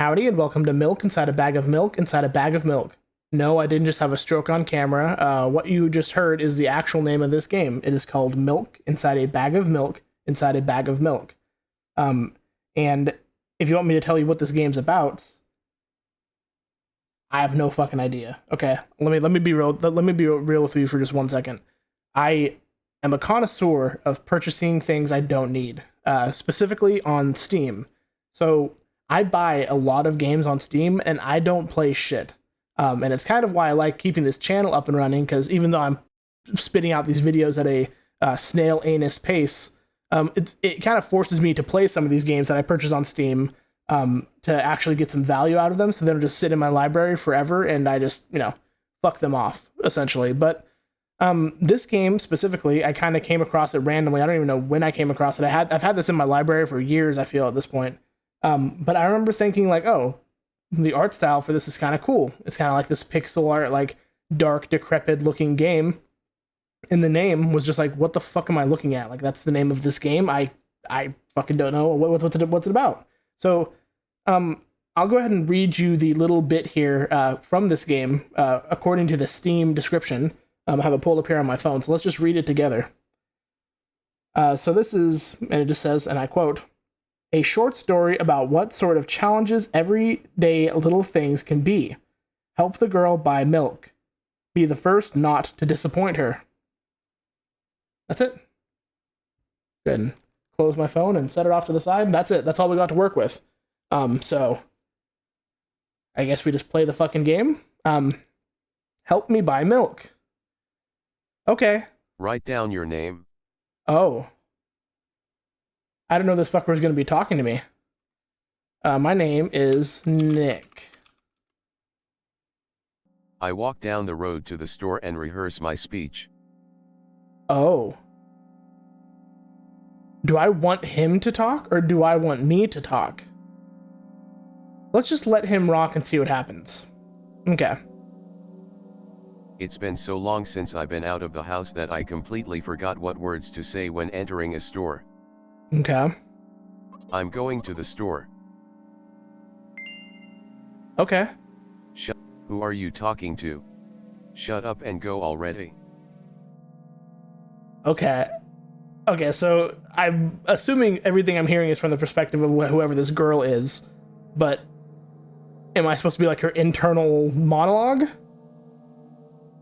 Howdy and welcome to Milk Inside a Bag of Milk Inside a Bag of Milk. No, I didn't just have a stroke on camera. What you just heard is the actual name of this game. It is called Milk Inside a Bag of Milk Inside a Bag of Milk. And if you want me to tell you what this game's about, I have no fucking idea. Okay, let me be real. Let me be real with you for just 1 second. I am a connoisseur of purchasing things I don't need, specifically on Steam. So I buy a lot of games on Steam, and I don't play shit. And it's kind of why I like keeping this channel up and running, because even though I'm spitting out these videos at a snail anus pace, it kind of forces me to play some of these games that I purchase on Steam to actually get some value out of them, so they don't just sit in my library forever, and I just, fuck them off, essentially. But this game specifically, I kind of came across it randomly. I don't even know when I came across it. I've had this in my library for years, I feel, at this point. But I remember thinking, like, oh, the art style for this is kind of cool. It's kind of like this pixel art, like, dark, decrepit looking game. And the name was just like, what the fuck am I looking at? Like, that's the name of this game? I fucking don't know. What's it about? So, I'll go ahead and read you the little bit here from this game, according to the Steam description. I have it pulled up here on my phone, so let's just read it together. So this is, and it just says, and I quote, a short story about what sort of challenges everyday little things can be. Help the girl buy milk. Be the first not to disappoint her. That's it. Go ahead and close my phone and set it off to the side. That's it. That's all we got to work with. So I guess we just play the fucking game. Help me buy milk. Okay. Write down your name. Oh. I don't know this fucker is going to be talking to me. My name is Nick. I walk down the road to the store and rehearse my speech. Oh. Do I want him to talk, or do I want me to talk? Let's just let him rock and see what happens. Okay. It's been so long since I've been out of the house that I completely forgot what words to say when entering a store. Okay. I'm going to the store. Okay. Who are you talking to? Shut up and go already. Okay. Okay, so I'm assuming everything I'm hearing is from the perspective of whoever this girl is, but am I supposed to be like her internal monologue?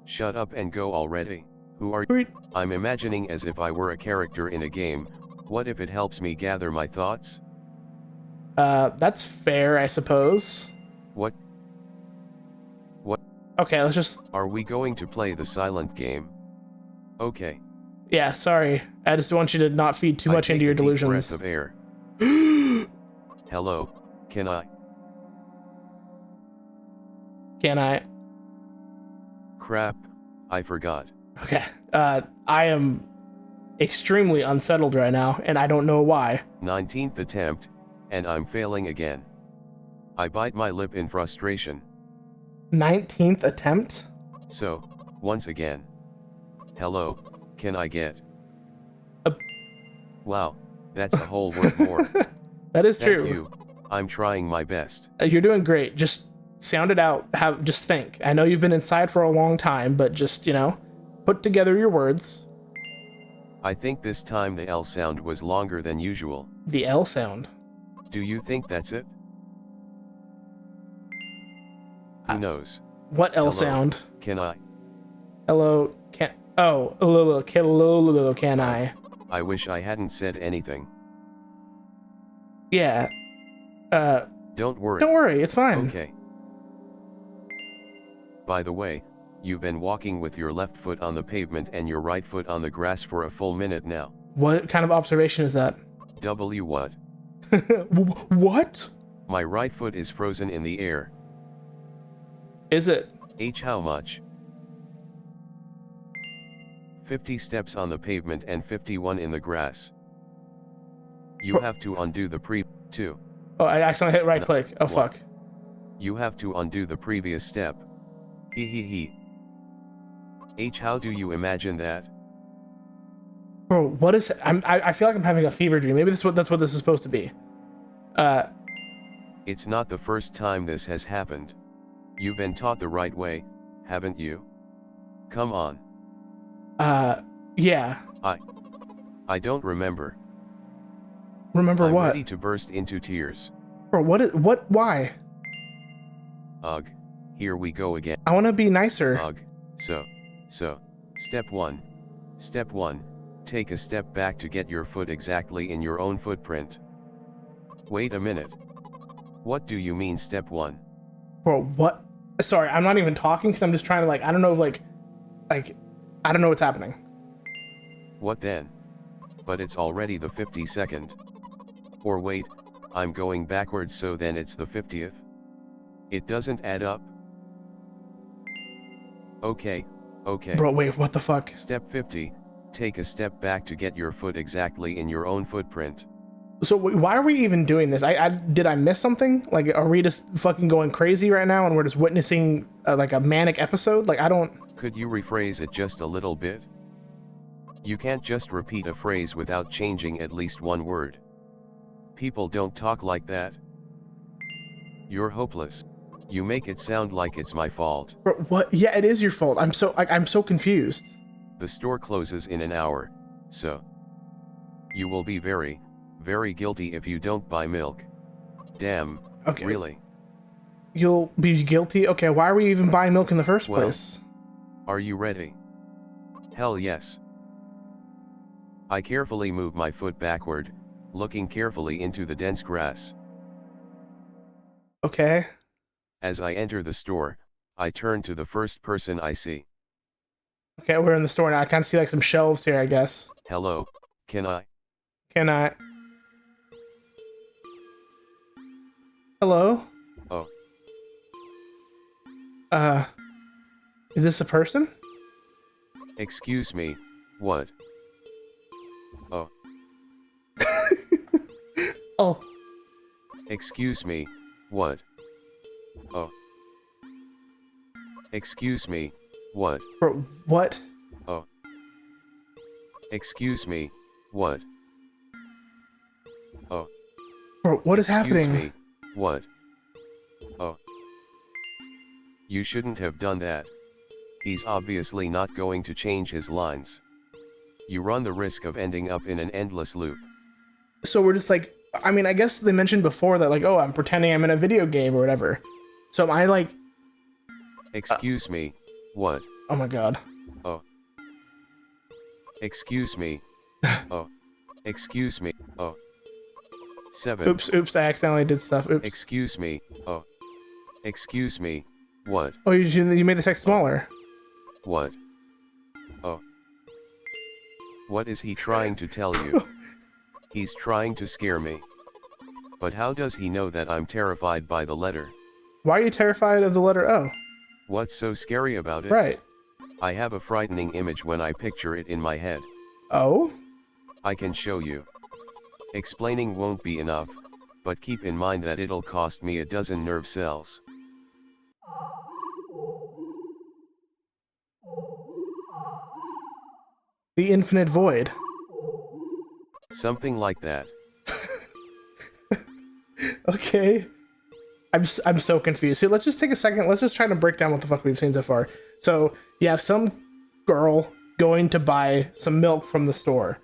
Shut up and go already. Who are you? I'm imagining as if I were a character in a game. What if it helps me gather my thoughts? That's fair, I suppose. What? Okay, let's just... Are we going to play the silent game? Okay. Yeah, sorry. I just want you to not feed too much into your delusions. Breath of air. Hello, can I? Can I? Crap, I forgot. Okay, I am extremely unsettled right now, and I don't know why. 19th attempt, and I'm failing again. I bite my lip in frustration. 19th attempt? So, once again. Hello, can I get? Wow, that's a whole word more. That is true. Thank you. I'm trying my best. You're doing great. Just sound it out. Just think. I know you've been inside for a long time, but just, put together your words. I think this time the L sound was longer than usual. The L sound? Do you think that's it? Who knows? What L Hello, sound? Can I? Hello, can... Oh, hello, can I? I wish I hadn't said anything. Yeah. Don't worry. Don't worry, it's fine. Okay. By the way, you've been walking with your left foot on the pavement and your right foot on the grass for a full minute now. What kind of observation is that? W what? What? My right foot is frozen in the air. Is it? H how much? 50 steps on the pavement and 51 in the grass. You have to undo the two. Oh, I accidentally hit right click. Oh, fuck. You have to undo the previous step. He. H how do you imagine that? Bro, what is... I feel like I'm having a fever dream. Maybe that's what this is supposed to be. It's not the first time this has happened. You've been taught the right way, haven't you? Come on. Yeah. I don't remember. Remember I'm what? ready to burst into tears. Bro, why? Ugh, here we go again. I want to be nicer. Ugh, so, step 1. Step 1, take a step back to get your foot exactly in your own footprint. Wait a minute. What do you mean step 1? Bro, what? Sorry, I'm not even talking because I'm just trying to I don't know, I don't know what's happening. What then? But it's already the 52nd. Or wait, I'm going backwards, so then it's the 50th. It doesn't add up. Okay. Bro, wait, what the fuck? Step 50, take a step back to get your foot exactly in your own footprint. So why are we even doing this? Did I miss something? Like, are we just fucking going crazy right now and we're just witnessing like a manic episode? Like, I don't... Could you rephrase it just a little bit? You can't just repeat a phrase without changing at least one word. People don't talk like that. You're hopeless. You make it sound like it's my fault. Bro, what? Yeah, it is your fault. I'm so confused. The store closes in an hour, so you will be very, very guilty if you don't buy milk. Damn, Okay. Really? You'll be guilty? Okay, why are we even buying milk in the first place? Are you ready? Hell yes. I carefully move my foot backward, looking carefully into the dense grass. Okay. As I enter the store, I turn to the first person I see. Okay, we're in the store now. I kind of see like some shelves here, I guess. Hello, can I? Hello? Oh. Is this a person? Excuse me, what? Oh. Oh. Excuse me, what? Oh. Excuse me, what? Bro, what? Oh. Excuse me, what? Oh. Bro, what is happening? Excuse me, what? Oh. You shouldn't have done that. He's obviously not going to change his lines. You run the risk of ending up in an endless loop. So we're just like, I mean, I guess they mentioned before that, like, oh, I'm pretending I'm in a video game or whatever. So am I like... Excuse me, what? Oh my god. Oh. Excuse me. Oh. Excuse me. Oh. 7. Oops, I accidentally did stuff. Oops. Excuse me. Oh. Excuse me. What? Oh, you made the text smaller. What? Oh. What is he trying to tell you? He's trying to scare me. But how does he know that I'm terrified by the letter? Why are you terrified of the letter O? What's so scary about it? Right. I have a frightening image when I picture it in my head. Oh? I can show you. Explaining won't be enough, but keep in mind that it'll cost me a dozen nerve cells. The infinite void. Something like that. Okay. I'm so confused. Here, let's just take a second. Let's just try to break down what the fuck we've seen so far. So you have some girl going to buy some milk from the store,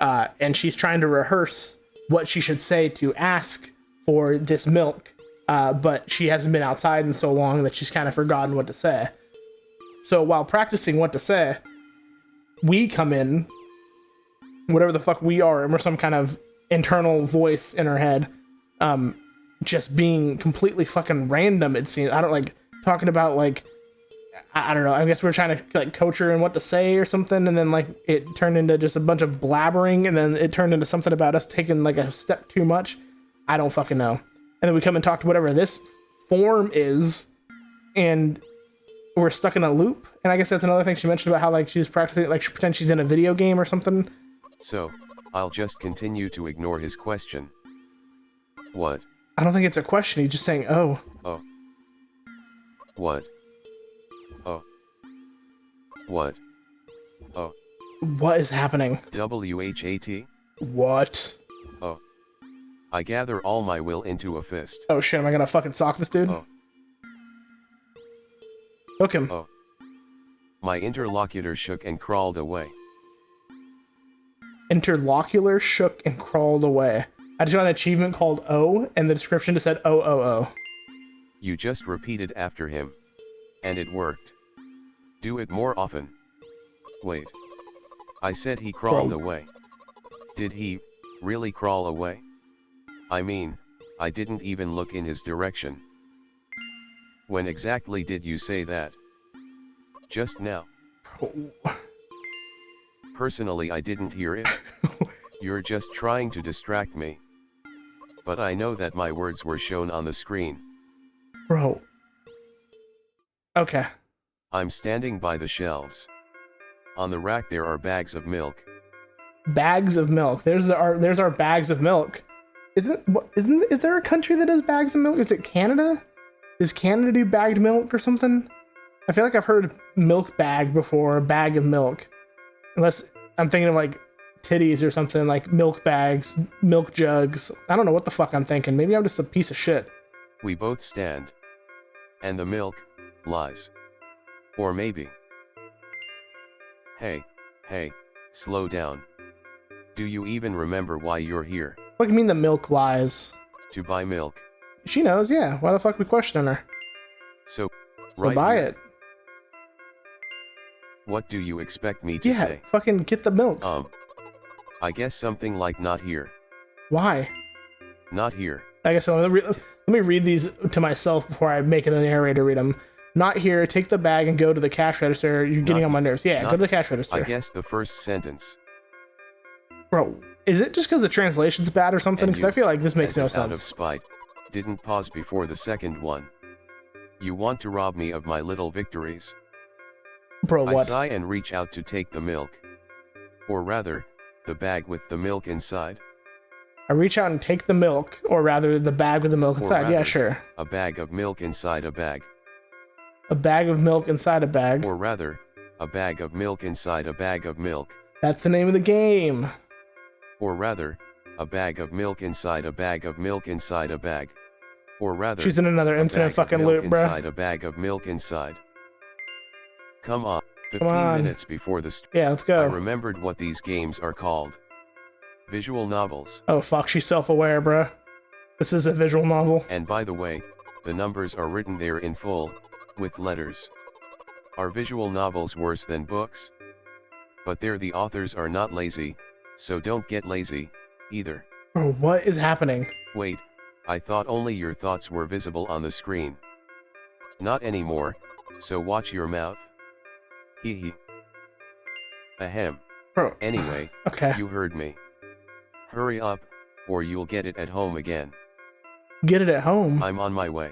and she's trying to rehearse what she should say to ask for this milk, but she hasn't been outside in so long that she's kind of forgotten what to say. So while practicing what to say, we come in, whatever the fuck we are, and we're some kind of internal voice in her head, just being completely fucking random, it seems. I don't like talking about like, I don't know, I guess we're trying to like coach her in what to say or something, and then like it turned into just a bunch of blabbering, and then it turned into something about us taking like a step too much. I don't fucking know. And then we come and talk to whatever this form is, and we're stuck in a loop. And I guess that's another thing she mentioned about how like she was practicing, like she pretends she's in a video game or something. So, I'll just continue to ignore his question. What? I don't think it's a question, he's just saying, oh. Oh. What? Oh. What? Oh. What is happening? WHAT? What? Oh. I gather all my will into a fist. Oh shit, am I gonna fucking sock this dude? Oh. Hook him. Oh. My interlocutor shook and crawled away. Interlocular shook and crawled away. I just got an achievement called O, and the description just said O. You just repeated after him. And it worked. Do it more often. Wait. I said he crawled away. Did he really crawl away? I mean, I didn't even look in his direction. When exactly did you say that? Just now. Personally, I didn't hear it. You're just trying to distract me. But I know that my words were shown on the screen. Bro. Okay. I'm standing by the shelves. On the rack there are bags of milk. Bags of milk. There's our bags of milk. Is there a country that does bags of milk? Is it Canada? Does Canada do bagged milk or something? I feel like I've heard milk bag before, a bag of milk. Unless I'm thinking of like titties or something, like milk bags, milk jugs. I don't know what the fuck I'm thinking. Maybe I'm just a piece of shit. We both stand. And the milk lies. Or maybe. Hey, slow down. Do you even remember why you're here? What do you mean the milk lies? To buy milk. She knows, yeah. Why the fuck we questioning her? So Right buy here. it. What do you expect me to say? Yeah, fucking get the milk. I guess something like not here. Why? Not here. I guess let me read these to myself before I make it a narrator read them. Not here, take the bag and go to the cash register. You're getting on my nerves. Yeah, go to the cash register. I guess the first sentence. Bro, is it just because the translation's bad or something? Because I feel like this makes no sense. Out of spite, didn't pause before the second one. You want to rob me of my little victories? Bro, what? I sigh and reach out to take the milk. Or rather, the bag with the milk inside. I reach out and take the milk, or rather, the bag with the milk inside. Rather, yeah, sure. A bag of milk inside a bag. A bag of milk inside a bag. Or rather, a bag of milk inside a bag of milk. That's the name of the game. Or rather, a bag of milk inside a bag of milk inside a bag. Or rather, she's in another infinite fucking loop, bro. Inside a bag of milk inside. Come on, 15 minutes before the yeah, let's go. I remembered what these games are called. Visual novels. Oh fuck, she's self-aware, bro. This is a visual novel. And by the way, the numbers are written there in full, with letters. Are visual novels worse than books? But there the authors are not lazy, so don't get lazy, either. Bro, what is happening? Wait, I thought only your thoughts were visible on the screen. Not anymore, so watch your mouth. Hee hee. Ahem. Bro. Anyway, okay. You heard me. Hurry up, or you'll get it at home again. Get it at home? I'm on my way.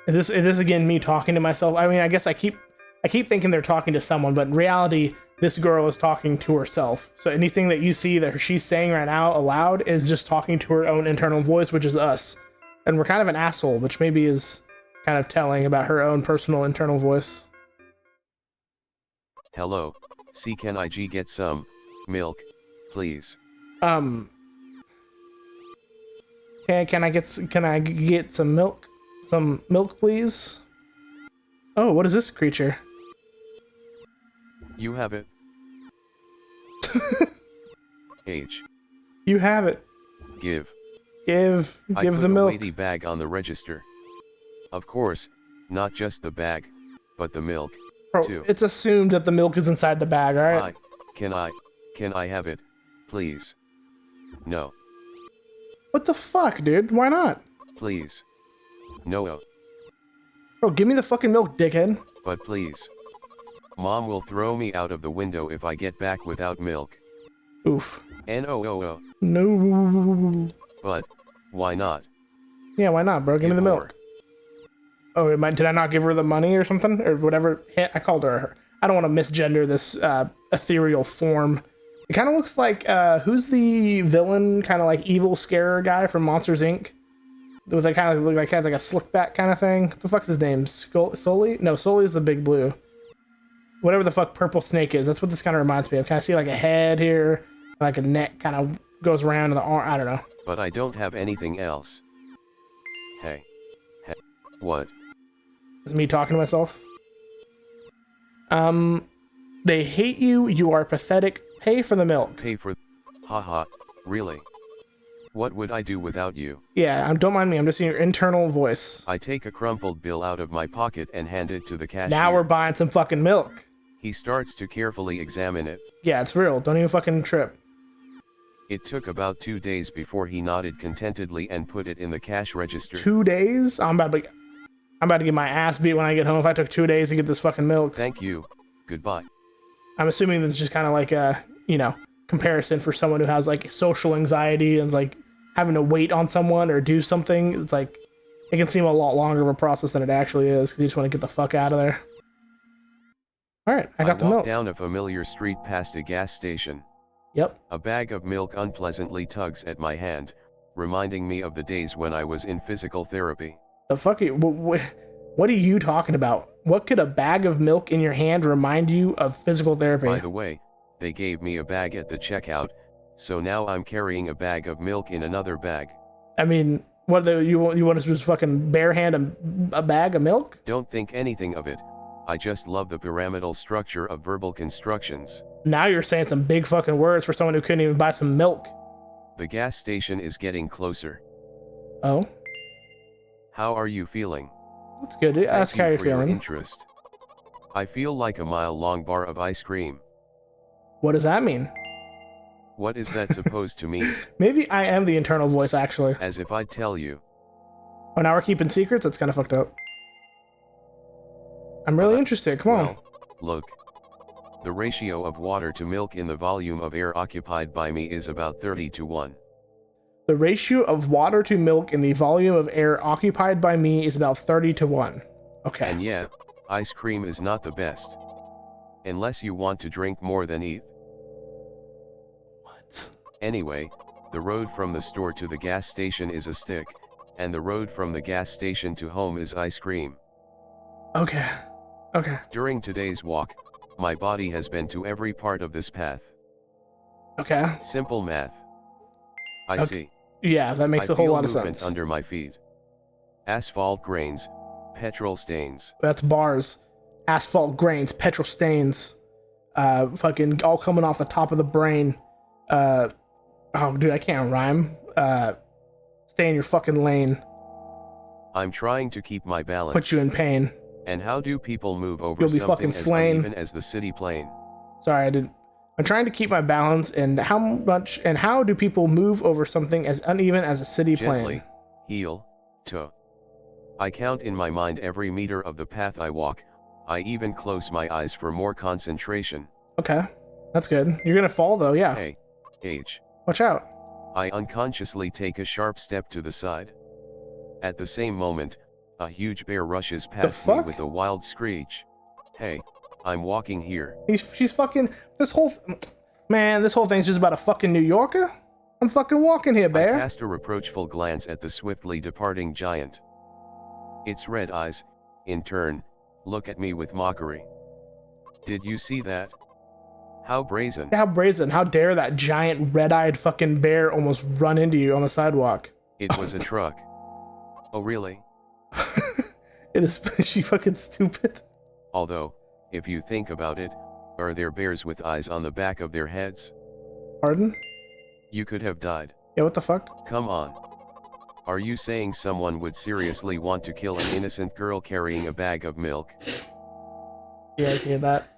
Is this again me talking to myself? I mean, I guess I keep thinking they're talking to someone, but in reality, this girl is talking to herself. So anything that you see that she's saying right now aloud is just talking to her own internal voice, which is us. And we're kind of an asshole, which maybe is kind of telling about her own personal internal voice. Hello, can I get some milk, please? Can I get some milk? Some milk, please? Oh, what is this creature? You have it. H. You have it. Give the milk. I put a weighty bag on the register. Of course, not just the bag, but the milk, too. It's assumed that the milk is inside the bag, alright? Can I have it, please? No. What the fuck, dude? Why not? Please. No. Bro, give me the fucking milk, dickhead. But please. Mom will throw me out of the window if I get back without milk. Oof. No. No. But, why not? Yeah, why not, bro? Give me the milk. Oh, did I not give her the money or something? Or whatever? I called her. I don't want to misgender this ethereal form. It kind of looks like, who's the villain, kind of like evil scarer guy from Monsters, Inc.? With that kind of look like, has like a slick back kind of thing. What the fuck's his name? Sully? No, Sully is the big blue. Whatever the fuck purple snake is, that's what this kind of reminds me of. Kind of see like a head here, like a neck kind of goes around in the arm. I don't know. But I don't have anything else. Hey. Hey. What? It's me talking to myself. They hate you. You are pathetic. Pay for the milk. Pay for... Haha, really? What would I do without you? Yeah, don't mind me. I'm just in your internal voice. I take a crumpled bill out of my pocket and hand it to the cashier. Now we're buying some fucking milk. He starts to carefully examine it. Yeah, it's real. Don't even fucking trip. It took about 2 days before he nodded contentedly and put it in the cash register. 2 days? I'm about to get my ass beat when I get home if I took 2 days to get this fucking milk. Thank you. Goodbye. I'm assuming that's just kind of like a, you know, comparison for someone who has like social anxiety and is like having to wait on someone or do something. It's like, it can seem a lot longer of a process than it actually is because you just want to get the fuck out of there. All right, I got the milk. I walked down a familiar street past a gas station. Yep. A bag of milk unpleasantly tugs at my hand, reminding me of the days when I was in physical therapy. The fuck are you, what are you talking about? What could a bag of milk in your hand remind you of physical therapy? By the way, they gave me a bag at the checkout, so now I'm carrying a bag of milk in another bag. I mean, you want us to just fucking bare hand a bag of milk? Don't think anything of it. I just love the pyramidal structure of verbal constructions. Now you're saying some big fucking words for someone who couldn't even buy some milk. The gas station is getting closer. Oh? How are you feeling? That's good. Ask how you're feeling. Your interest. I feel like a mile-long bar of ice cream. What does that mean? What is that supposed to mean? Maybe I am the internal voice, actually. As if I'd tell you. Oh, now we're keeping secrets? That's kind of fucked up. I'm really interested. Come on. Look. The ratio of water to milk in the volume of air occupied by me is about 30-1. The ratio of water to milk in the volume of air occupied by me is about 30-1. Okay. And yet, ice cream is not the best. Unless you want to drink more than eat. What? Anyway, the road from the store to the gas station is a stick, and the road from the gas station to home is ice cream. Okay. Okay. During today's walk, my body has been to every part of this path. Okay. Simple math. I see. Yeah, that makes a whole lot of sense. Under my feet. Asphalt grains, petrol stains. That's bars. Asphalt grains, petrol stains. Fucking all coming off the top of the brain. Oh, dude, I can't rhyme. Stay in your fucking lane. I'm trying to keep my balance. Put you in pain. And how do people move over You'll be something fucking as slain. uneven as the city plane? Sorry, I didn't. I'm trying to keep my balance, and how do people move over something as uneven as a city Gently, plane? heel, toe. I count in my mind every meter of the path I walk. I even close my eyes for more concentration. Okay, that's good. You're gonna fall though, yeah. Hey, H. Watch out. I unconsciously take a sharp step to the side. At the same moment, a huge bear rushes past me with a wild screech. Hey, I'm walking here. She's fucking, this whole thing's just about a fucking New Yorker? I'm fucking walking here, bear. I cast a reproachful glance at the swiftly departing giant. Its red eyes, in turn, look at me with mockery. Did you see that? How brazen. How brazen. How dare that giant red-eyed fucking bear almost run into you on the sidewalk. It was a truck. Oh really? It is she fucking stupid. Although, if you think about it, are there bears with eyes on the back of their heads? Pardon? You could have died. Yeah, what the fuck? Come on. Are you saying someone would seriously want to kill an innocent girl carrying a bag of milk? Yeah, I hear that.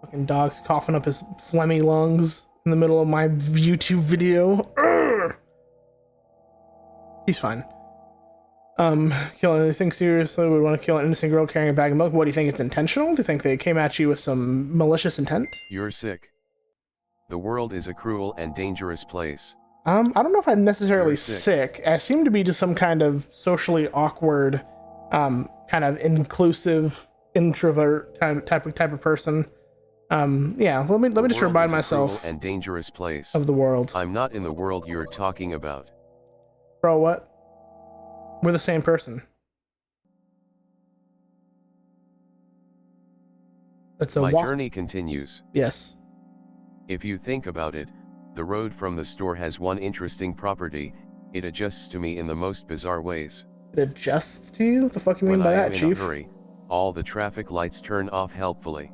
Fucking dog's coughing up his phlegmy lungs in the middle of my YouTube video. Urgh! He's fine. Killing anything seriously, would want to kill an innocent girl carrying a bag of milk. What, do you think it's intentional? Do you think they came at you with some malicious intent? You're sick. The world is a cruel and dangerous place. I don't know if I'm necessarily sick. I seem to be just some kind of socially awkward, kind of inclusive introvert type of person. Yeah, let me just remind myself cruel and dangerous place of the world. I'm not in the world you're talking about. Bro, what? We're the same person. My journey continues. Yes. If you think about it, the road from the store has one interesting property: it adjusts to me in the most bizarre ways. It adjusts to you? What the fuck you mean When by I that, am in Chief? a hurry, all the traffic lights turn off helpfully.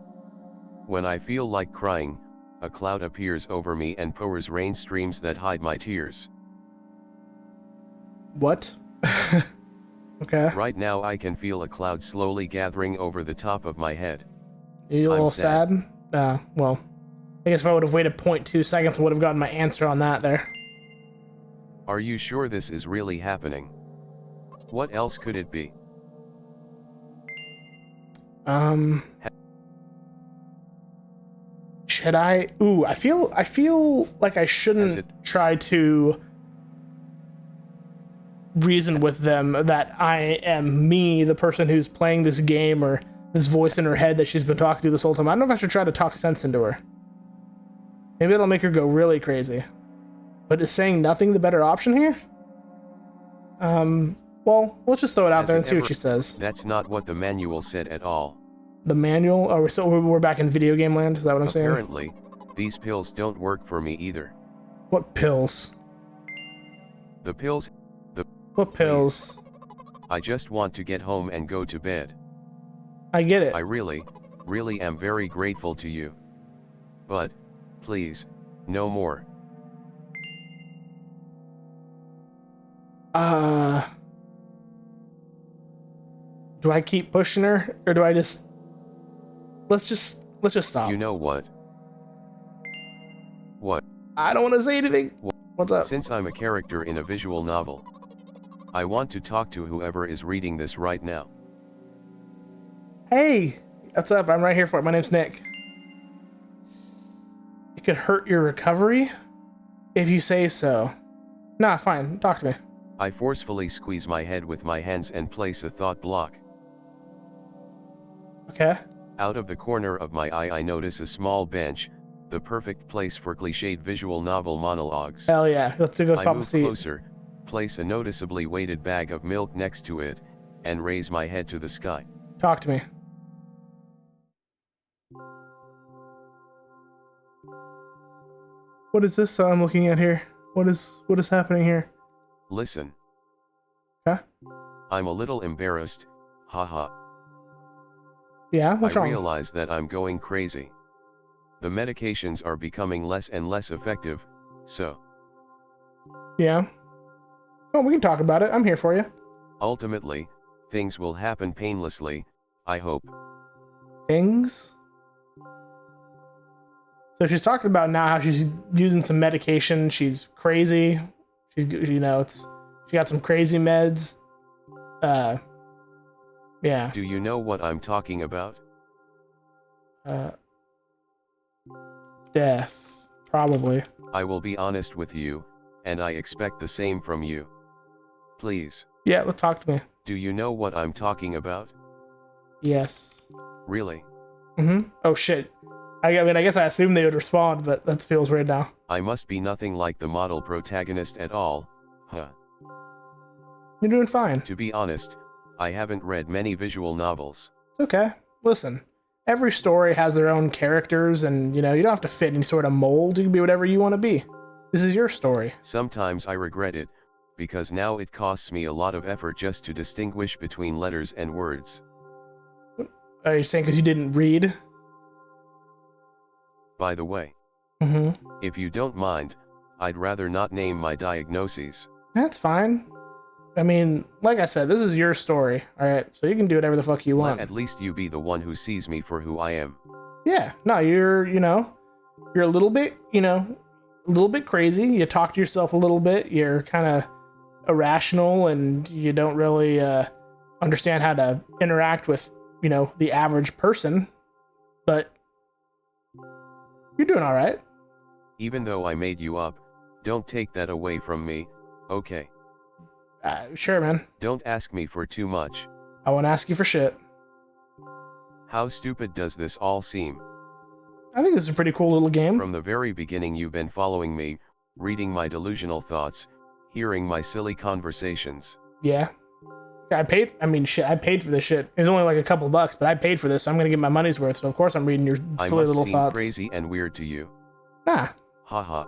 When I feel like crying, a cloud appears over me and pours rain streams that hide my tears. What? Okay. Right now I can feel a cloud slowly gathering over the top of my head. You a little I'm sad. Well, I guess if I would have waited 0.2 seconds, I would have gotten my answer on that there. Are you sure this is really happening? What else could it be? Should I? Ooh, I feel like I shouldn't try to reason with them that I am me, the person who's playing this game, or this voice in her head that she's been talking to this whole time. I don't know if I should try to talk sense into her. Maybe it'll make her go really crazy. But is saying nothing the better option here? Well, let's just throw it out there and see what she says. That's not what the manual said at all. The manual? Oh, so we're back in video game land? Is that what I'm saying? Apparently, these pills don't work for me either. What pills? The pills? What pills? I just want to get home and go to bed. I get it. I really am very grateful to you. But, please, no more. Do I keep pushing her, or do I just... Let's just stop. You know what? What? I don't want to say anything. What's up? Since I'm a character in a visual novel, I want to talk to whoever is reading this right now. Hey, what's up? I'm right here for it. My name's Nick. It could hurt your recovery if you say so. Nah, fine. Talk to me. I forcefully squeeze my head with my hands and place a thought block. Okay. Out of the corner of my eye I notice a small bench, the perfect place for cliched visual novel monologues. Hell yeah, let's go I pop a move seat. closer, place a noticeably weighted bag of milk next to it, and raise my head to the sky. Talk to me. What is this that I'm looking at here? What is happening here? Listen. Huh? I'm a little embarrassed, haha. Yeah, what's wrong? I realize that I'm going crazy. The medications are becoming less and less effective, so... Yeah. Oh, we can talk about it. I'm here for you. Ultimately, things will happen painlessly, I hope. Things? So she's talking about now how she's using some medication. She's crazy. She's, you know, she got some crazy meds. Yeah. Do you know what I'm talking about? Death. Probably. I will be honest with you, and I expect the same from you. Please. Yeah, let's talk to me. Do you know what I'm talking about? Yes. Really? Mm-hmm. Oh shit. I mean, I guess I assumed they would respond, but that feels weird now. I must be nothing like the model protagonist at all, huh? You're doing fine. To be honest, I haven't read many visual novels. Okay. Listen, every story has their own characters, and, you know, you don't have to fit any sort of mold. You can be whatever you want to be. This is your story. Sometimes I regret it, because now it costs me a lot of effort just to distinguish between letters and words. Are you saying because you didn't read? By the way, if you don't mind, I'd rather not name my diagnoses. That's fine. I mean, like I said, this is your story, alright? So you can do whatever the fuck you want. Let at least you be the one who sees me for who I am. Yeah, no, you're a little bit, a little bit crazy. You talk to yourself a little bit. You're kind of irrational, and you don't really understand how to interact with, the average person. But you're doing all right. Even though I made you up, don't take that away from me, okay? Sure, man. Don't ask me for too much. I won't ask you for shit. How stupid does this all seem? I think this is a pretty cool little game. From the very beginning you've been following me, reading my delusional thoughts, hearing my silly conversations. Yeah. I paid for this shit. It was only like a couple bucks, but I paid for this, so I'm gonna get my money's worth, so of course I'm reading your silly little thoughts. Crazy and weird to you. Nah. Haha.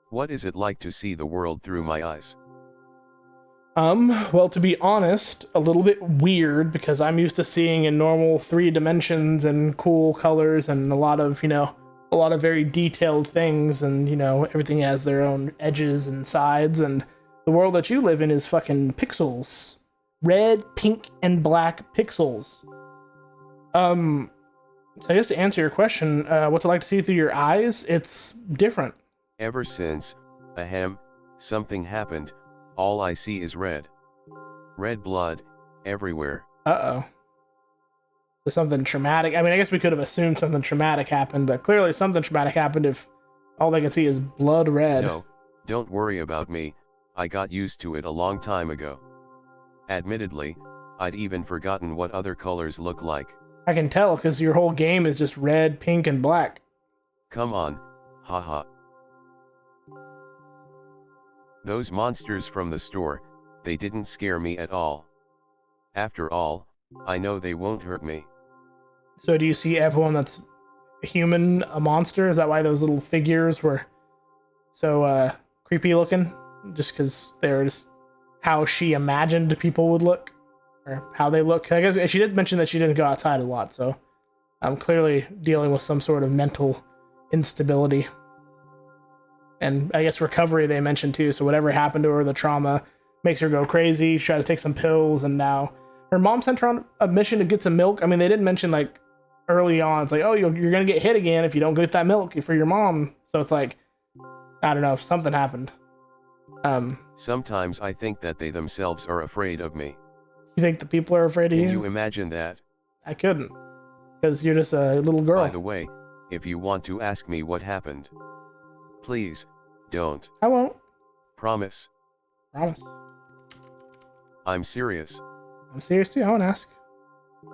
What is it like to see the world through my eyes? Well, to be honest, a little bit weird because I'm used to seeing in normal 3 dimensions and cool colors and a lot of, a lot of very detailed things and, everything has their own edges and sides and the world that you live in is fucking pixels. Red, pink, and black pixels. So I guess to answer your question, what's it like to see through your eyes? It's different. Ever since, something happened, all I see is red. Red blood, everywhere. Uh-oh. There's something traumatic. I mean, I guess we could have assumed something traumatic happened, but clearly something traumatic happened if all they can see is blood red. No, don't worry about me, I got used to it a long time ago. Admittedly, I'd even forgotten what other colors look like. I can tell, because your whole game is just red, pink, and black. Come on, haha. Those monsters from the store, they didn't scare me at all. After all, I know they won't hurt me. So do you see everyone that's human a monster? Is that why those little figures were so creepy looking? Just because they're just how she imagined people would look? Or how they look? I guess she did mention that she didn't go outside a lot, so I'm clearly dealing with some sort of mental instability. And I guess recovery they mentioned too, so whatever happened to her, the trauma, makes her go crazy. She tried to take some pills, and now her mom sent her on a mission to get some milk. I mean, they didn't mention, like, early on, it's like, oh, you're going to get hit again if you don't get that milk for your mom. So it's like, I don't know, something happened. Sometimes I think that they themselves are afraid of me. You think the people are afraid of you? Can you imagine that? I couldn't, because you're just a little girl. By the way, if you want to ask me what happened, please, don't. I won't. Promise. Promise. I'm serious. I'm serious too, I won't ask.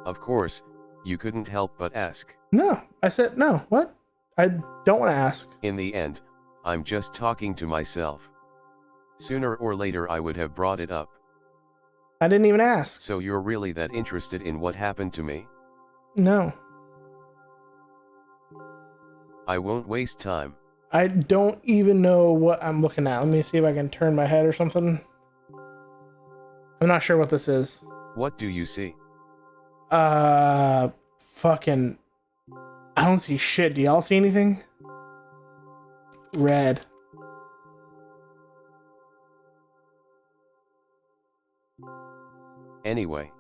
Of course, you couldn't help but ask. No, I said no. What? I don't want to ask. In the end, I'm just talking to myself. Sooner or later I would have brought it up. I didn't even ask. So you're really that interested in what happened to me? No. I won't waste time. I don't even know what I'm looking at. Let me see if I can turn my head or something. I'm not sure what this is. What do you see? Fucking... I don't see shit. Do y'all see anything? Red. Anyway.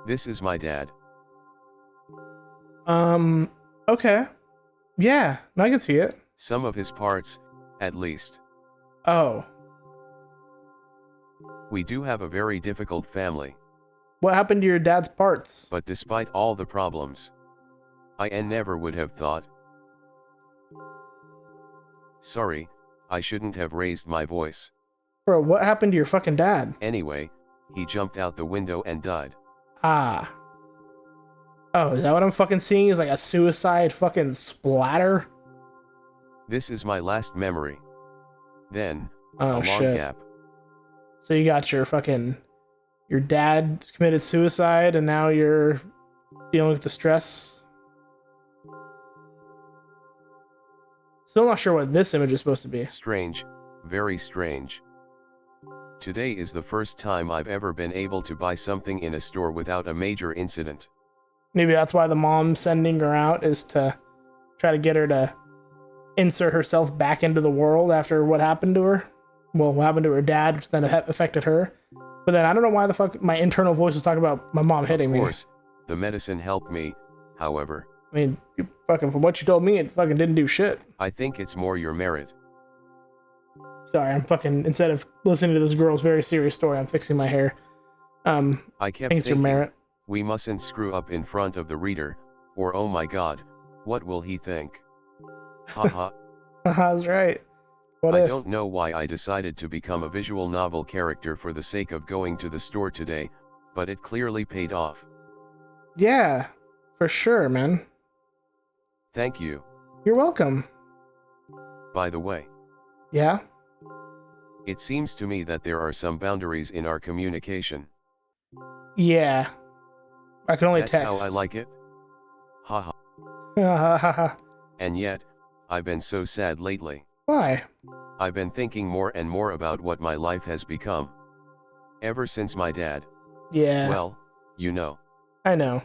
This is my dad. Okay. Yeah, I can see it. Some of his parts, at least. Oh. We do have a very difficult family. What happened to your dad's parts? But despite all the problems, I never would have thought. Sorry, I shouldn't have raised my voice. Bro, what happened to your fucking dad? Anyway, he jumped out the window and died. Ah. Oh, is that what I'm fucking seeing? Is like a suicide fucking splatter? This is my last memory. Then, a Oh, long shit. gap. So you got your dad committed suicide and now you're dealing with the stress. Still not sure what this image is supposed to be. Strange, very strange. Today is the first time I've ever been able to buy something in a store without a major incident. Maybe that's why the mom's sending her out, is to try to get her to insert herself back into the world after what happened to her. Well, what happened to her dad, which then affected her. But then I don't know why the fuck my internal voice was talking about my mom hitting me. Of course, the medicine helped me, however. I mean, you fucking, from what you told me, it fucking didn't do shit. I think it's more your merit. Sorry, I'm fucking, instead of listening to this girl's very serious story, I'm fixing my hair. I I kept think it's your thinking, merit. we mustn't screw up in front of the reader, or oh my god, what will he think? Haha. I was right. What I if? don't know why I decided to become a visual novel character for the sake of going to the store today, but it clearly paid off. Yeah, for sure, man. Thank you. You're welcome. By the way, Yeah? it seems to me that there are some boundaries in our communication. Yeah. I can only That's text. how I like it. Haha. And yet, I've been so sad lately. Why? I've been thinking more and more about what my life has become. Ever since my dad. Yeah. Well, you know. I know.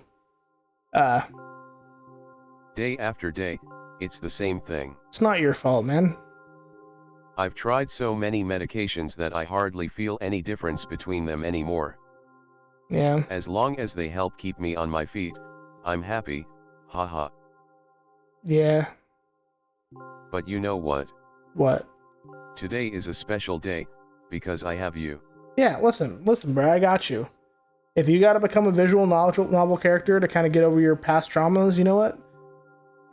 Day after day, it's the same thing. It's not your fault, man. I've tried so many medications that I hardly feel any difference between them anymore. Yeah. As long as they help keep me on my feet, I'm happy, haha. Yeah. But you know what? What? Today is a special day, because I have you. Yeah, listen, bro, I got you. If you gotta become a visual novel character to kind of get over your past traumas, you know what?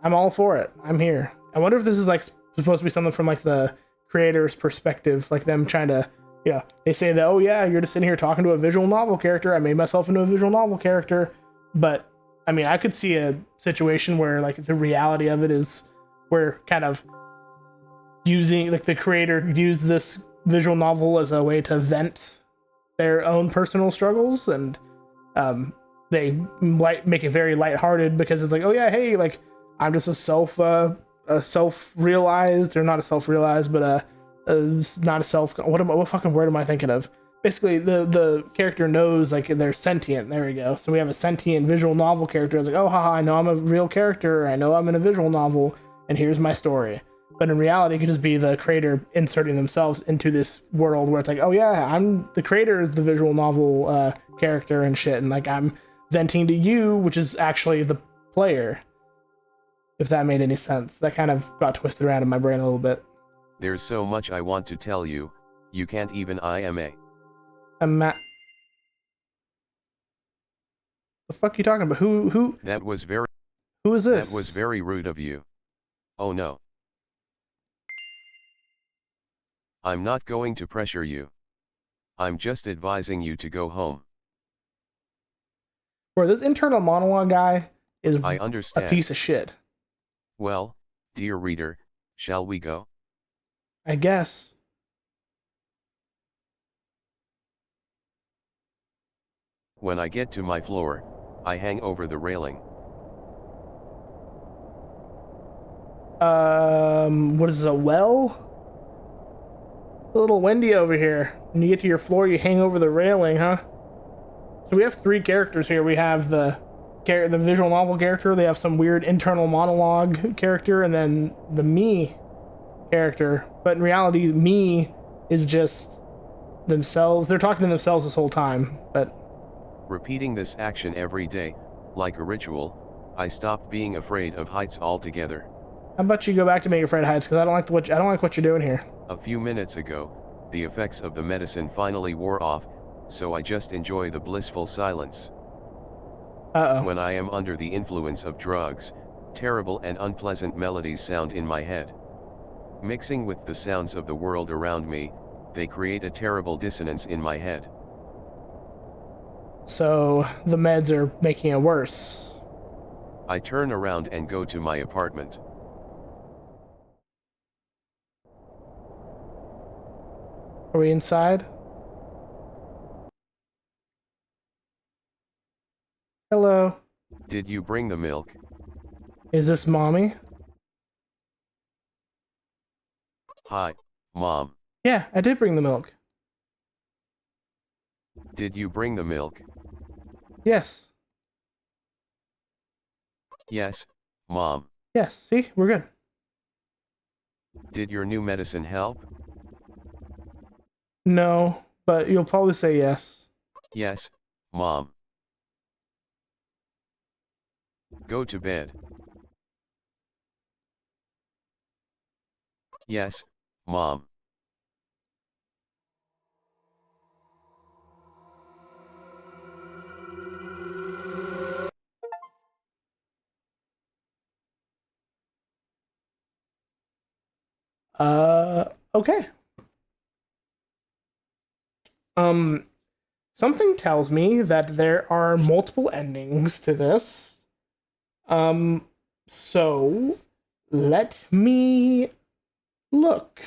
I'm all for it. I'm here. I wonder if this is like supposed to be something from like the creator's perspective, like them trying to, they say that, oh yeah, you're just sitting here talking to a visual novel character. I made myself into a visual novel character. But I mean, I could see a situation where like the reality of it is we're kind of using, like the creator used this visual novel as a way to vent their own personal struggles, and they make it very lighthearted because it's like, oh yeah, hey, like I'm just a self-realized, or not a self-realized, but not a self. What fucking word am I thinking of? Basically, the character knows like they're sentient. There we go. So we have a sentient visual novel character. It's like, oh haha, I know I'm a real character. I know I'm in a visual novel, and here's my story. But in reality, it could just be the creator inserting themselves into this world where it's like, oh yeah, I'm the creator is the visual novel character and shit, and like I'm venting to you, which is actually the player. If that made any sense. That kind of got twisted around in my brain a little bit. There's so much I want to tell you, you can't even IMA. The fuck you talking about? Who? Who is this? That was very rude of you. Oh no. I'm not going to pressure you. I'm just advising you to go home. Bro, this internal monologue guy is I understand. A piece of shit. Well, dear reader, shall we go? I guess. When I get to my floor, I hang over the railing. What is this, a well? A little windy over here. When you get to your floor, you hang over the railing, huh? So we have three characters here. We have the visual novel character. They have some weird internal monologue character, and then the me character. But in reality, me is just themselves. They're talking to themselves this whole time. But repeating this action every day, like a ritual, I stopped being afraid of heights altogether. How about you go back to being afraid of heights? Because I don't like what you're doing here. A few minutes ago, the effects of the medicine finally wore off, so I just enjoy the blissful silence. Uh-oh. When I am under the influence of drugs, terrible and unpleasant melodies sound in my head. Mixing with the sounds of the world around me, they create a terrible dissonance in my head. So the meds are making it worse. I turn around and go to my apartment. Are we inside? Hello. Did you bring the milk? Is this mommy? Hi, Mom. Yeah, I did bring the milk. Did you bring the milk? Yes. Yes, Mom. Yes, see? We're good. Did your new medicine help? No, but you'll probably say yes. Yes, Mom. Go to bed. Yes, Mom. Okay. Something tells me that there are multiple endings to this. So let me look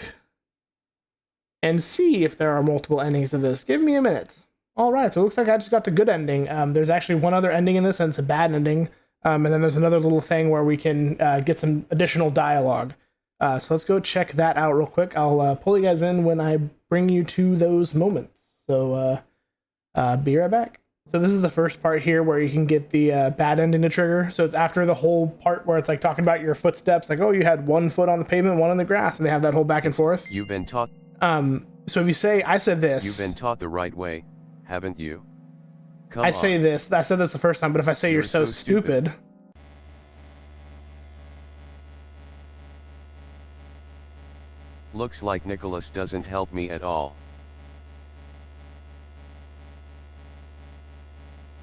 and see if there are multiple endings to this. Give me a minute. All right, so it looks like I just got the good ending. There's actually one other ending in this, and it's a bad ending. And then there's another little thing where we can get some additional dialogue. So let's go check that out real quick. I'll pull you guys in when I bring you to those moments. So be right back. So this is the first part here where you can get the bad ending to trigger. So it's after the whole part where it's like talking about your footsteps, like, oh, you had 1 foot on the pavement, 1 on the grass, and they have that whole back and forth. You've been taught. So if you say, I said this. You've been taught the right way, haven't you? Come I on. say this. I said this the first time, but if I say you're so stupid. Looks like Nicholas doesn't help me at all.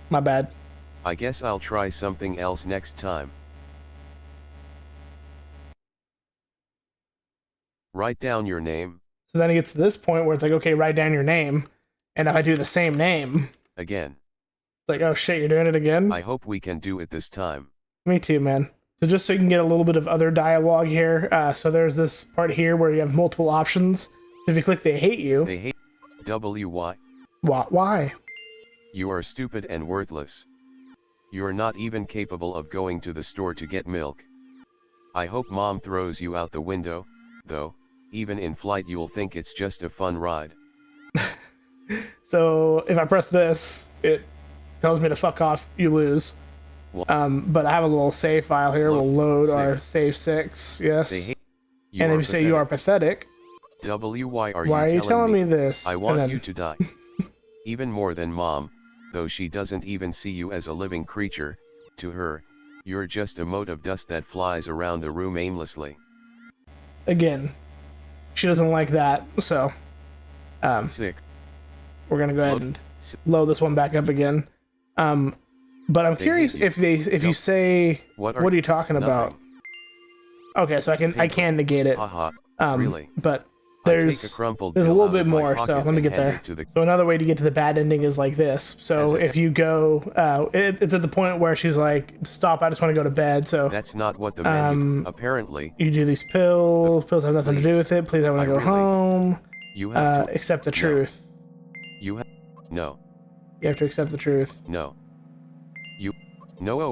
My bad. I guess I'll try something else next time. Write down your name. So then it gets to this point where it's like, okay, write down your name. And if I do the same name. Again. It's like, oh shit, you're doing it again? I hope we can do it this time. Me too, man. So just so you can get a little bit of other dialogue here. So there's this part here where you have multiple options. If you click they hate you. They hate WY. Why? You are stupid and worthless. You're not even capable of going to the store to get milk. I hope mom throws you out the window, though, even in flight you'll think it's just a fun ride. So if I press this, it tells me to fuck off, you lose. But I have a little save file here. We'll load our save 6, yes. And if you say you are pathetic. Why are you telling me this? I want you to die. Even more than mom. Though she doesn't even see you as a living creature, to her, you're just a mote of dust that flies around the room aimlessly. Again, she doesn't like that, so 6. We're gonna go ahead and load this one back up again. But I'm curious if you say what are you talking about? Okay, so I can negate it. Really? But there's a little bit more, so let me get there. So another way to get to the bad ending is like this. So if you go, it's at the point where she's like, stop, I just want to go to bed. So that's not what the menu, apparently. You do these pills have nothing to do with it. Please, I want to go home. You have to accept the truth. You have, no. You have to accept the truth. No. You, no,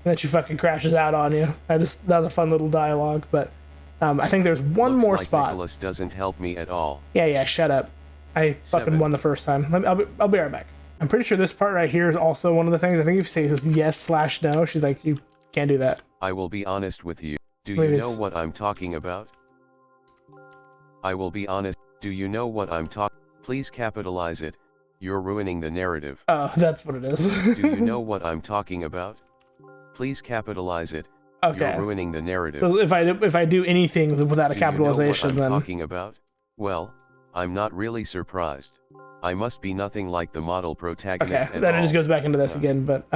And then she fucking crashes out on you. That was a fun little dialogue, but I think there's one more spot. Nicholas doesn't help me at all. Yeah, shut up. I fucking won the first time. I'll be right back. I'm pretty sure this part right here is also one of the things. I think if you say this yes/no, she's like, you can't do that. I will be honest with you. Do you know what I'm talking about? I will be honest. Do you know what I'm talking? Please capitalize it. You're ruining the narrative. Oh, that's what it is. Do you know what I'm talking about? Please capitalize it. Okay. You're ruining the narrative. So if I do anything without a capitalization, do you know what then I'm talking about? Well, I'm not really surprised. I must be nothing like the model protagonist. Okay, then it just goes back into this again. But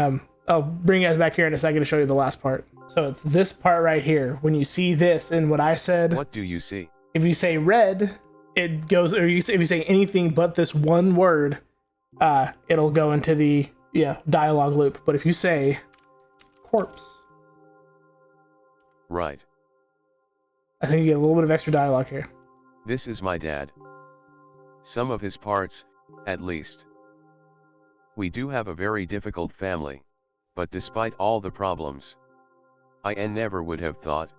I'll bring you guys back here in a second to show you the last part. So it's this part right here. When you see this and what I said. What do you see? If you say red, it goes. Or if you say anything but this one word, it'll go into the dialogue loop. But if you say corpse. Right. I think you get a little bit of extra dialogue here. This is my dad. Some of his parts, at least. We do have a very difficult family, but despite all the problems, I never would have thought.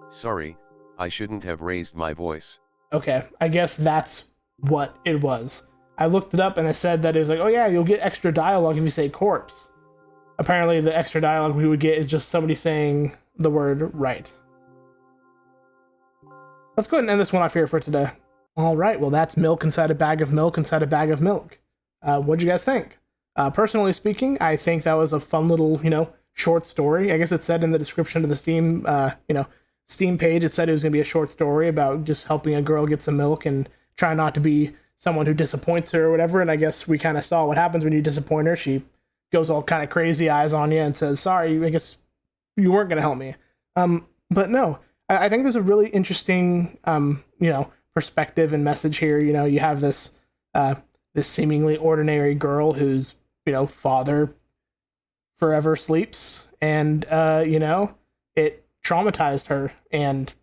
Sorry, I shouldn't have raised my voice. Okay, I guess that's what it was. I looked it up and it said that it was like, oh yeah, you'll get extra dialogue if you say corpse. Apparently the extra dialogue we would get is just somebody saying the word right. Let's go ahead and end this one off here for today. All right, well that's milk inside a bag of milk inside a bag of milk. What'd you guys think? Personally speaking, I think that was a fun little, short story. I guess it said in the description of the Steam, Steam page, it said it was going to be a short story about just helping a girl get some milk and try not to be someone who disappoints her or whatever. And I guess we kind of saw what happens when you disappoint her. She goes all kind of crazy eyes on you and says, sorry, I guess you weren't going to help me. But no, I think there's a really interesting, perspective and message here. You have this, this seemingly ordinary girl whose, father forever sleeps and, it traumatized her and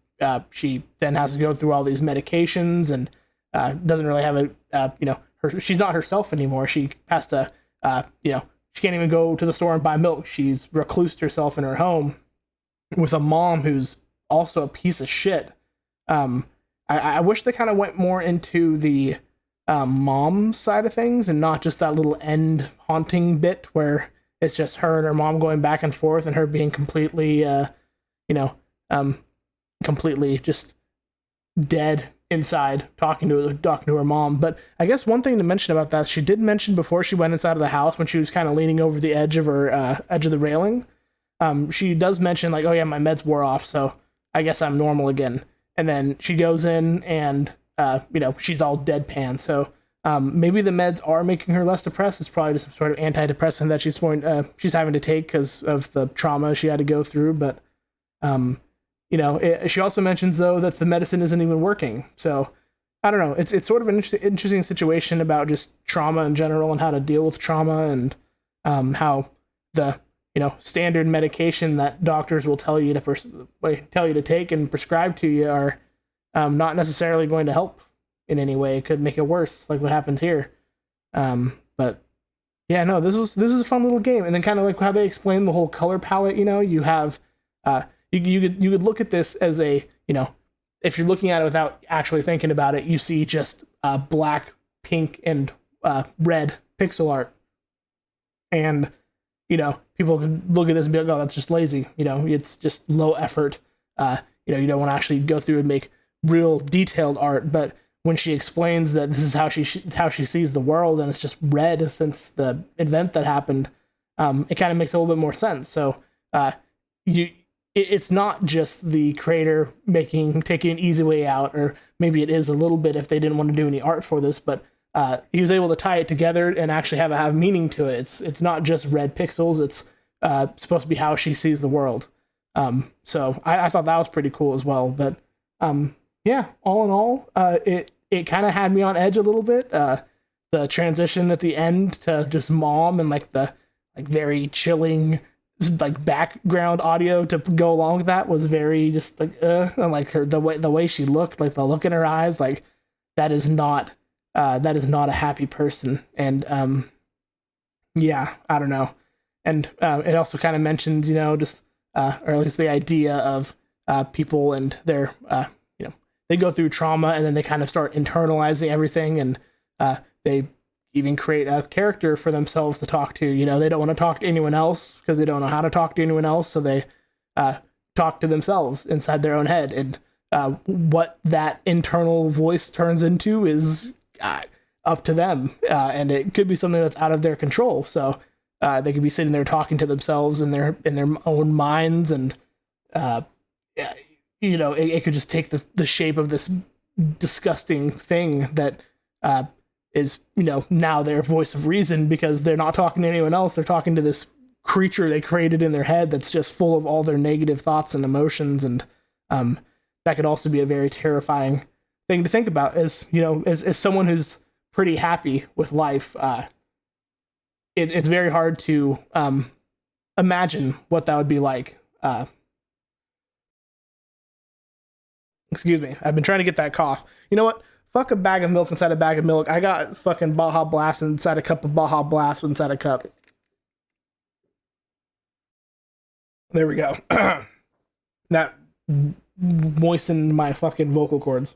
she then has to go through all these medications and doesn't really have she's not herself anymore. She has to she can't even go to the store and buy milk. She's reclused herself in her home with a mom who's also a piece of shit. I wish they kind of went more into the mom side of things and not just that little end haunting bit where it's just her and her mom going back and forth and her being completely, completely just dead inside talking to her mom. But I guess one thing to mention about that, she did mention before she went inside of the house when she was kind of leaning over the edge of her edge of the railing. She does mention like, oh yeah, my meds wore off, so I guess I'm normal again. And then she goes in and she's all deadpan. So maybe the meds are making her less depressed. It's probably just some sort of antidepressant that she's having to take because of the trauma she had to go through. But she also mentions though that the medicine isn't even working. So I don't know. It's sort of an interesting situation about just trauma in general and how to deal with trauma and how the standard medication that doctors will tell you to take and prescribe to you are not necessarily going to help in any way. It could make it worse, like what happens here. But yeah, no, this was a fun little game. And then kind of like how they explain the whole color palette. You have you could look at this as a if you're looking at it without actually thinking about it, you see just black, pink, and red pixel art, and people could look at this and be like, oh, that's just lazy. It's just low effort. You don't want to actually go through and make real detailed art. But when she explains that this is how she sees the world and it's just red since the event that happened, it kind of makes a little bit more sense. So it's not just the creator taking an easy way out, or maybe it is a little bit if they didn't want to do any art for this, but he was able to tie it together and actually have meaning to it. It's not just red pixels. It's supposed to be how she sees the world. So I thought that was pretty cool as well. But yeah, all in all, it kind of had me on edge a little bit. The transition at the end to just mom and like the very chilling like background audio to go along with that was very just like and like the way she looked, like the look in her eyes, like that is not a happy person. And yeah, I don't know. And it also kind of mentions just or at least the idea of people and their they go through trauma and then they kind of start internalizing everything, and they even create a character for themselves to talk to. They don't want to talk to anyone else because they don't know how to talk to anyone else, so they talk to themselves inside their own head. And what that internal voice turns into is up to them, and it could be something that's out of their control. So they could be sitting there talking to themselves in their own minds, and it could just take the shape of this disgusting thing that is now their voice of reason, because they're not talking to anyone else. They're talking to this creature they created in their head that's just full of all their negative thoughts and emotions. And that could also be a very terrifying thing to think about as someone who's pretty happy with life. It's very hard to imagine what that would be like. Excuse me. I've been trying to get that cough. You know what? Fuck a bag of milk inside a bag of milk. I got fucking Baja Blast inside a cup of Baja Blast inside a cup. There we go. That moistened my fucking vocal cords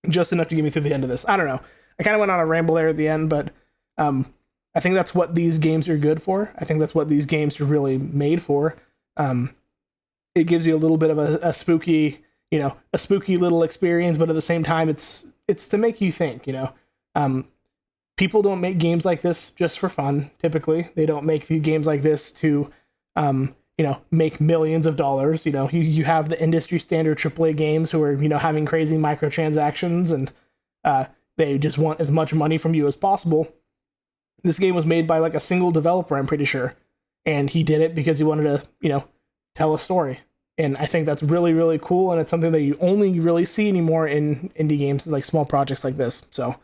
just enough to get me through the end of this. I don't know. I kind of went on a ramble there at the end, but I think that's what these games are good for. I think that's what these games are really made for. It gives you a little bit of a spooky, a spooky little experience, but at the same time, it's to make you think. People don't make games like this just for fun. Typically, they don't make games like this to, make millions of dollars. You have the industry standard AAA games who are, having crazy microtransactions, and they just want as much money from you as possible. This game was made by like a single developer, I'm pretty sure, and he did it because he wanted to, tell a story. And I think that's really, really cool, and it's something that you only really see anymore in indie games, like small projects like this. So,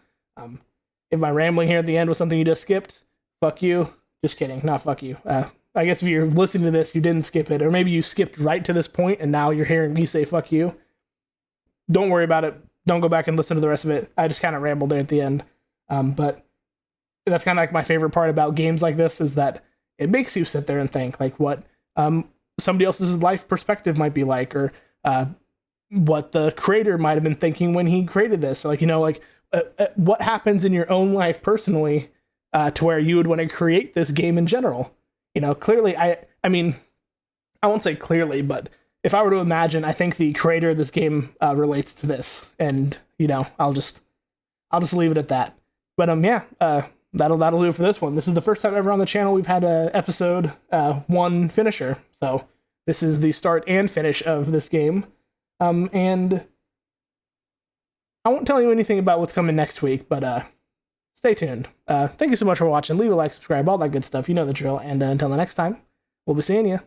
if my rambling here at the end was something you just skipped, fuck you. Just kidding, not fuck you. I guess if you're listening to this, you didn't skip it, or maybe you skipped right to this point, and now you're hearing me say fuck you. Don't worry about it. Don't go back and listen to the rest of it. I just kind of rambled there at the end. But that's kind of like my favorite part about games like this, is that it makes you sit there and think like what somebody else's life perspective might be like, or what the creator might have been thinking when he created this. Like, like what happens in your own life personally to where you would want to create this game in general. Clearly, I mean, I won't say clearly, but if I were to imagine, I think the creator of this game relates to this, and I'll just leave it at that. But yeah, that'll do it for this one. This is the first time ever on the channel we've had a episode 1 finisher, so this is the start and finish of this game. And I won't tell you anything about what's coming next week, but stay tuned. Thank you so much for watching. Leave a like, subscribe, all that good stuff. You know the drill. And until the next time, we'll be seeing you.